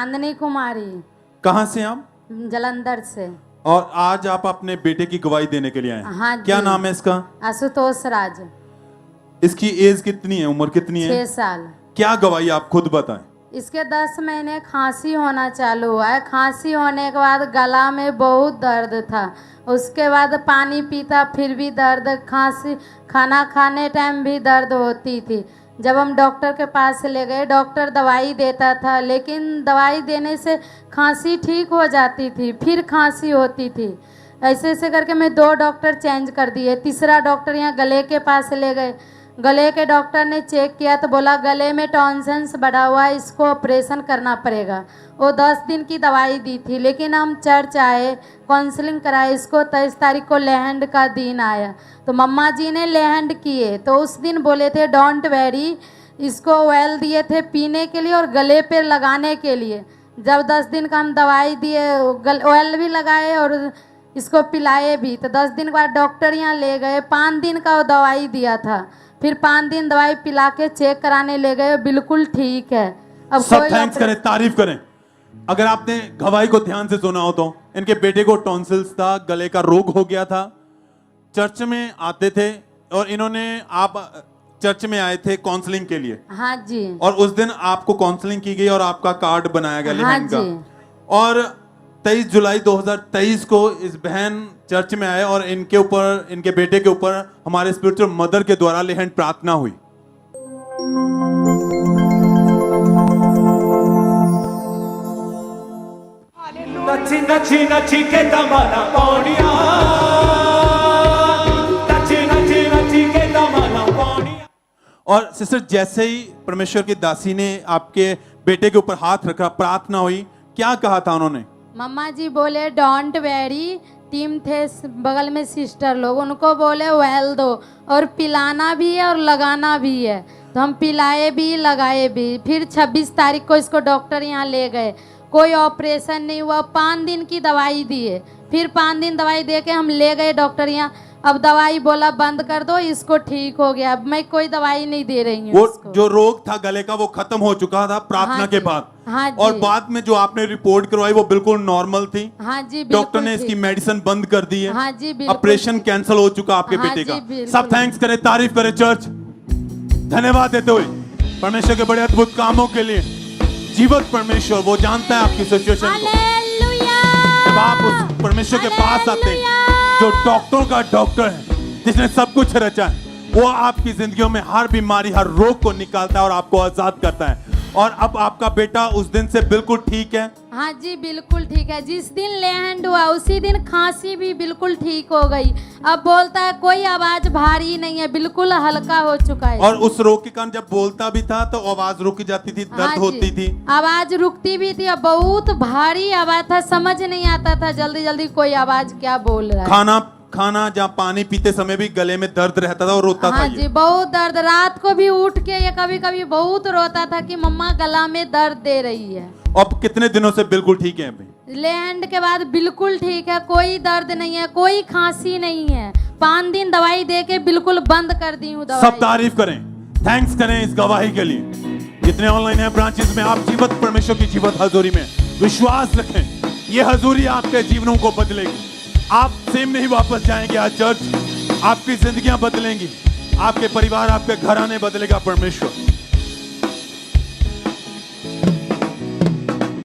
चांदनी कुमारी, कहाँ से आप? जलंधर से। और आज आप अपने बेटे की गवाही देने के लिए आए हैं। हाँ जी। क्या नाम है इसका? आशुतोष राज। इसकी एज कितनी है, उम्र कितनी है? 6 साल। क्या गवाही आप खुद बताएं। इसके 10 महीने खांसी होना चालू हुआ है। खांसी होने के बाद गला में बहुत दर्द था। उसके बाद पानी पीता फिर भी दर्द, खांसी, खाना खाने टाइम भी दर्द होती थी। जब हम डॉक्टर के पास ले गए, डॉक्टर दवाई देता था, लेकिन दवाई देने से खांसी ठीक हो जाती थी, फिर खांसी होती थी। ऐसे ऐसे करके मैं 2 डॉक्टर चेंज कर दिए। तीसरा डॉक्टर यहाँ गले के पास ले गए। गले के डॉक्टर ने चेक किया तो बोला गले में टॉन्सिल्स बढ़ा हुआ है, इसको ऑपरेशन करना पड़ेगा। वो 10 दिन की दवाई दी थी, लेकिन हम चर्च आए, काउंसलिंग कराए। इसको 23 तारीख को लेहंड का दिन आया तो मम्मा जी ने लेहंड किए, तो उस दिन बोले थे डोंट वेरी, इसको ऑयल दिए थे पीने के लिए और गले पे लगाने के लिए। जब 10 दिन का हम दवाई दिए, ऑयल भी लगाए और इसको पिलाए भी, तो 10 दिन के बाद डॉक्टर यहाँ ले गए। 5 दिन का वो दवाई दिया था, फिर 5 दिन दवाई पिला के चेक कराने ले गए, बिल्कुल ठीक है। अब सब थैंक्स करें, तारीफ करें। अगर आपने गवाही को ध्यान से सुना हो तो इनके बेटे को टॉन्सिल्स था, गले का रोग हो गया था। चर्च में आते थे और इन्होंने, आप चर्च में आए थे काउंसलिंग के लिए। हाँ जी। और उस दिन आपको काउंसलिंग की गई और आपका कार्ड बनाया गया हाँ लेहंड का। जी। और 23 जुलाई 2023 को इस बहन चर्च में आए और इनके ऊपर, इनके बेटे के ऊपर हमारे स्पिरिचुअल मदर के द्वारा लेहंड प्रार्थना हुई। नची नची नची के दमाना पौड़िया, नची नची नची के दमाना पौड़िया। और सिस्टर, जैसे ही परमेश्वर की दासी ने आपके बेटे के ऊपर हाथ रखा, प्रार्थना हुई, क्या कहा था उन्होंने? मम्मा जी बोले डोंट वेरी, टीम थे बगल में सिस्टर लोग, उनको बोले ऑयल दो और पिलाना भी है और लगाना भी है। तो हम पिलाए भी लगाए भी। फिर 26 तारीख को इसको डॉक्टर यहाँ ले गए, कोई ऑपरेशन नहीं हुआ। 5 दिन की दवाई दिए, फिर 5 दिन दवाई दे के हम ले गए डॉक्टर यहाँ। अब दवाई बोला बंद कर दो, इसको ठीक हो गया। अब मैं कोई दवाई नहीं दे रही हूँ। वो जो रोग था गले का वो खत्म हो चुका था प्रार्थना हाँ के जी। बाद। हाँ और जी। बाद में जो आपने रिपोर्ट करवाई वो बिल्कुल नॉर्मल थी। हाँ जी, बिल्कुल डॉक्टर ने इसकी ठीक। मेडिसिन बंद कर दी है। हाँ जी, बिल्कुल ऑपरेशन ठीक। कैंसिल हो चुका आपके हाँ बेटे जी, का। बिल्कुल। सब थैंक्स करें, तारीफ करें चर्च, धन्यवाद देते हुए परमेश्वर के बड़े अद्भुत कामों के लिए। जीवत परमेश्वर वो जानता है आपकी सिचुएशन को। हालेलुया। जब आप उस परमेश्वर के पास आते हैं जो डॉक्टरों का डॉक्टर है, जिसने सब कुछ रचा है, वो आपकी जिंदगियों में हर बीमारी, हर रोग को निकालता है और आपको आजाद करता है। और अब आपका बेटा उस दिन से बिल्कुल ठीक है। हाँ जी, बिल्कुल ठीक है। जिस दिन लेहंड हुआ उसी दिन खांसी भी बिल्कुल ठीक हो गई। अब बोलता है, कोई आवाज भारी नहीं है, बिल्कुल हल्का हो चुका है। और उस रोग के कारण जब बोलता भी था तो आवाज रुक जाती थी, दर्द हाँ जी, होती थी, आवाज रुकती भी थी। अब बहुत भारी आवाज था, समझ नहीं आता था जल्दी जल्दी कोई आवाज क्या बोल रहा है। खाना जहाँ पानी पीते समय भी गले में दर्द रहता था और रोता था हाँ ये। जी, बहुत दर्द। रात को भी उठ के ये कभी कभी बहुत रोता था कि मम्मा गला में दर्द दे रही है। अब कितने दिनों से बिल्कुल ठीक है अभी? लेहंड के बाद बिल्कुल ठीक है, कोई दर्द नहीं है, कोई खांसी नहीं है। 5 दिन दवाई दे के बिल्कुल बंद कर दी हूँ दवाई। सब तारीफ करें, थैंक्स करें इस गवाही के लिए। जितने ऑनलाइन है ब्रांचेस में, आप जीवत परमेश्वर की जीवत हजूरी में विश्वास रखें, ये हजूरी आपके जीवनों को बदलेगी। आप सेम नहीं वापस जाएंगे। आज चर्च, आपकी जिंदगियां बदलेंगी, आपके परिवार, आपके घराने बदलेगा परमेश्वर।